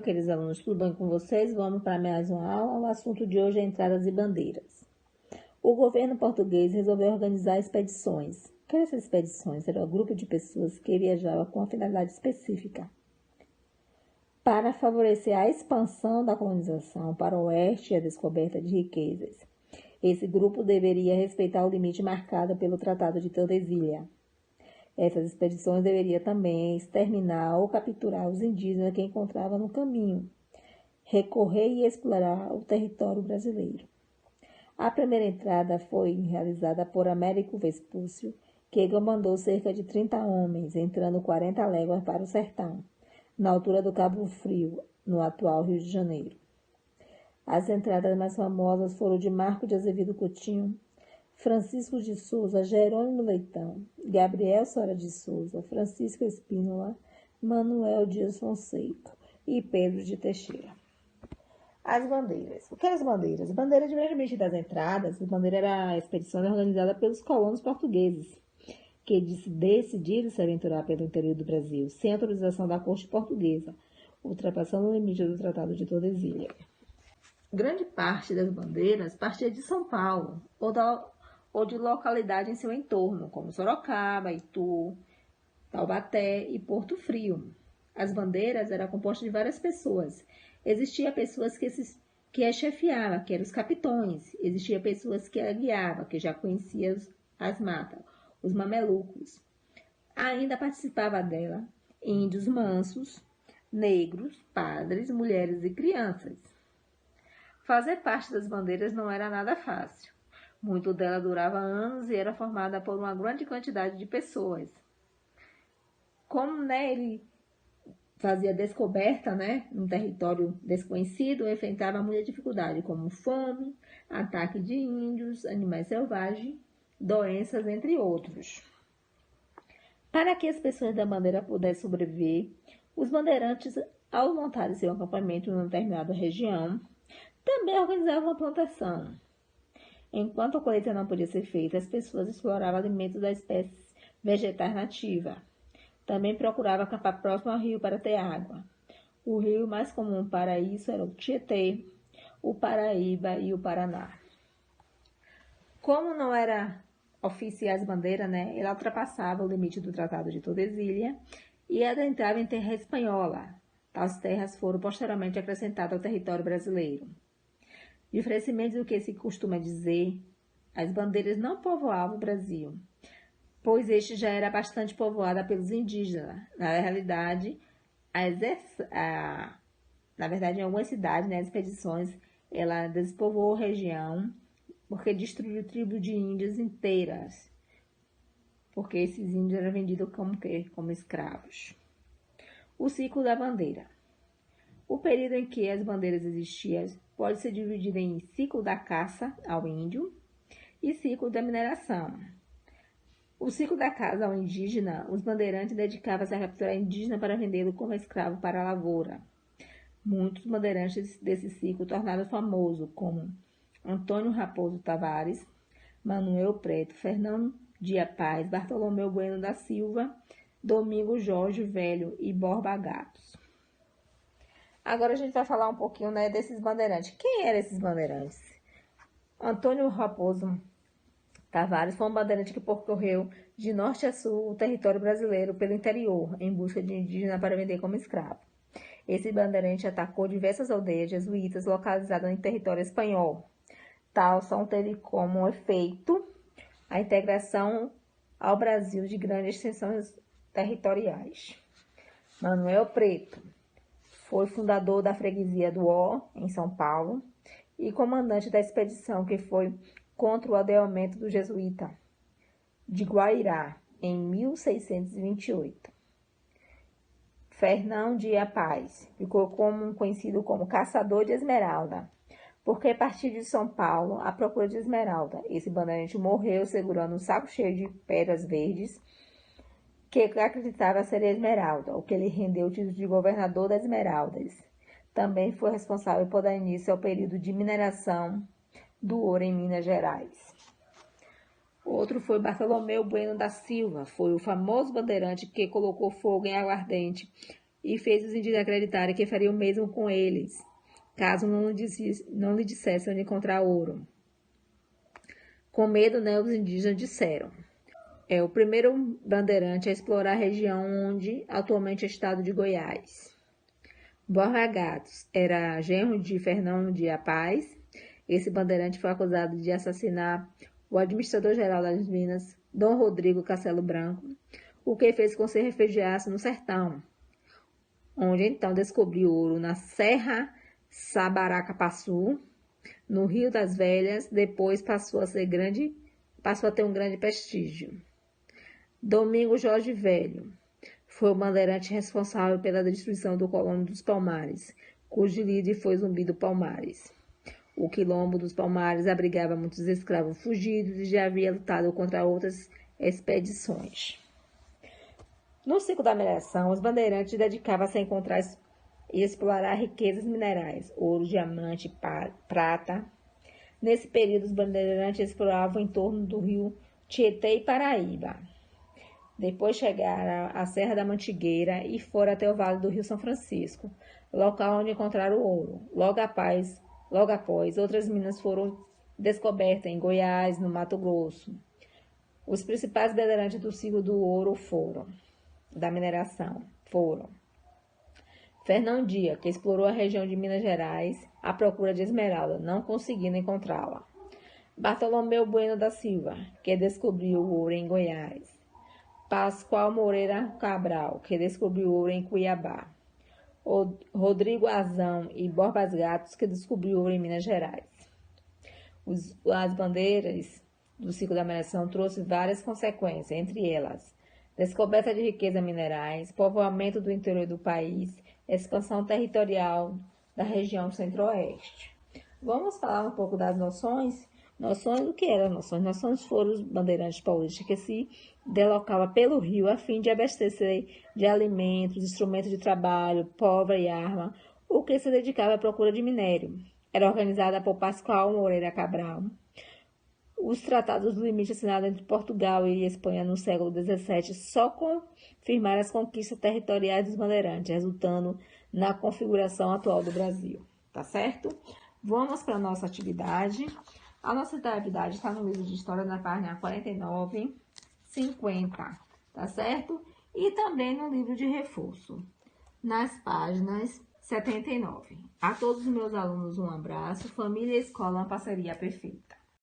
queridos alunos, tudo bem com vocês? Vamos para mais uma aula. O assunto de hoje é entradas e bandeiras. O governo português resolveu organizar expedições. O que eram essas expedições? Era um grupo de pessoas que viajavam com uma finalidade específica para favorecer a expansão da colonização para o oeste e a descoberta de riquezas. Esse grupo deveria respeitar o limite marcado pelo Tratado de Tordesilhas. Essas expedições deveriam também exterminar ou capturar os indígenas que encontravam no caminho, recorrer e explorar o território brasileiro. A primeira entrada foi realizada por Américo Vespúcio, que comandou cerca de 30 homens, entrando 40 léguas para o sertão, na altura do Cabo Frio, no atual Rio de Janeiro. As entradas mais famosas foram de Marco de Azevedo Coutinho, Francisco de Souza, Jerônimo Leitão, Gabriel Soares de Souza, Francisco Espínola, Manuel Dias Fonseca e Pedro de Teixeira. As bandeiras. O que eram as bandeiras? As bandeiras, diferentemente das entradas, a bandeira era a expedição organizada pelos colonos portugueses, que decidiram se aventurar pelo interior do Brasil, sem autorização da corte portuguesa, ultrapassando o limite do Tratado de Tordesilhas. Grande parte das bandeiras partia de São Paulo ou de localidade em seu entorno, como Sorocaba, Itu, Taubaté e Porto Frio. As bandeiras eram compostas de várias pessoas. Existiam pessoas que as chefiavam, que eram os capitões. Existiam pessoas que a guiavam, que já conheciam as matas, os mamelucos. Ainda participava dela índios mansos, negros, padres, mulheres e crianças. Fazer parte das bandeiras não era nada fácil. Muito dela durava anos e era formada por uma grande quantidade de pessoas. Como ele fazia descoberta, num território desconhecido, enfrentava muita dificuldade, como fome, ataque de índios, animais selvagens, doenças, entre outros. Para que as pessoas da bandeira pudessem sobreviver, os bandeirantes, ao montarem seu acampamento em uma determinada região, também organizavam uma plantação. Enquanto a colheita não podia ser feita, as pessoas exploravam alimentos da espécie vegetais nativa. Também procuravam acampar próximo ao rio para ter água. O rio mais comum para isso era o Tietê, o Paraíba e o Paraná. Como não era oficiais bandeira, ela ultrapassava o limite do Tratado de Tordesilhas e adentrava em terra espanhola. Tais terras foram posteriormente acrescentadas ao território brasileiro. Diferentemente do que se costuma dizer, as bandeiras não povoavam o Brasil, pois este já era bastante povoado pelos indígenas. Na realidade, em algumas cidades, as expedições, ela despovoou a região, porque destruiu tribos de índios inteiras, porque esses índios eram vendidos como escravos. O ciclo da bandeira. O período em que as bandeiras existiam pode ser dividido em ciclo da caça ao índio e ciclo da mineração. O ciclo da caça ao indígena, os bandeirantes dedicavam-se a capturar indígena para vendê-lo como escravo para a lavoura. Muitos bandeirantes desse ciclo tornaram famoso, como Antônio Raposo Tavares, Manuel Preto, Fernando Dias Paz, Bartolomeu Bueno da Silva, Domingo Jorge Velho e Borba Gatos. Agora a gente vai falar um pouquinho desses bandeirantes. Quem eram esses bandeirantes? Antônio Raposo Tavares foi um bandeirante que percorreu de norte a sul o território brasileiro pelo interior, em busca de indígenas para vender como escravo. Esse bandeirante atacou diversas aldeias jesuítas localizadas em território espanhol. Tal ação teve como efeito a integração ao Brasil de grandes extensões territoriais. Manuel Preto foi fundador da freguesia do Ó, em São Paulo, e comandante da expedição que foi contra o aldeamento do jesuíta de Guairá, em 1628. Fernão Dias Paz ficou conhecido como Caçador de Esmeralda, porque partiu de São Paulo à procura de esmeralda. Esse bandeirante morreu segurando um saco cheio de pedras verdes que acreditava ser esmeralda, o que lhe rendeu o título de governador das Esmeraldas. Também foi responsável por dar início ao período de mineração do ouro em Minas Gerais. Outro foi Bartolomeu Bueno da Silva, foi o famoso bandeirante que colocou fogo em aguardente e fez os indígenas acreditarem que faria o mesmo com eles, caso não lhe dissessem onde encontrar ouro. Com medo, os indígenas disseram. É o primeiro bandeirante a explorar a região onde atualmente é o estado de Goiás. Borba Gatos era genro de Fernão de Paz. Esse bandeirante foi acusado de assassinar o administrador-geral das Minas, Dom Rodrigo Castelo Branco, o que fez com que se refugiasse no sertão, onde então descobriu ouro na Serra Sabaracapaçu, no Rio das Velhas. Depois passou a ter um grande prestígio. Domingo Jorge Velho foi o bandeirante responsável pela destruição do Colônia dos Palmares, cujo líder foi Zumbi do Palmares. O Quilombo dos Palmares abrigava muitos escravos fugidos e já havia lutado contra outras expedições. No ciclo da mineração, os bandeirantes dedicavam-se a encontrar e explorar riquezas minerais, ouro, diamante, prata. Nesse período, os bandeirantes exploravam em torno do rio Tietê e Paraíba. Depois chegaram à Serra da Mantigueira e foram até o Vale do Rio São Francisco, local onde encontraram o ouro. Logo após, outras minas foram descobertas em Goiás, no Mato Grosso. Os principais bandeirantes do ciclo do ouro da mineração foram Fernão Dias, que explorou a região de Minas Gerais à procura de esmeralda, não conseguindo encontrá-la. Bartolomeu Bueno da Silva, que descobriu o ouro em Goiás. Pascoal Moreira Cabral, que descobriu ouro em Cuiabá. Rodrigo Azão e Borbas Gatos, que descobriu ouro em Minas Gerais. As bandeiras do ciclo da mineração trouxe várias consequências, entre elas descoberta de riquezas minerais, povoamento do interior do país, expansão territorial da região centro-oeste. Vamos falar um pouco das noções. Noções do que eram noções? Noções foram os bandeirantes paulistas que se deslocavam pelo rio a fim de abastecer de alimentos, instrumentos de trabalho, pólvora e arma, o que se dedicava à procura de minério. Era organizada por Pascoal Moreira Cabral. Os tratados do limite assinados entre Portugal e Espanha no século XVII só confirmaram as conquistas territoriais dos bandeirantes, resultando na configuração atual do Brasil. Tá certo? Vamos para a nossa atividade. A nossa atividade está no livro de História, na página 49, 50, tá certo? E também no livro de reforço, nas páginas 79. A todos os meus alunos, um abraço. Família e escola, uma parceria perfeita.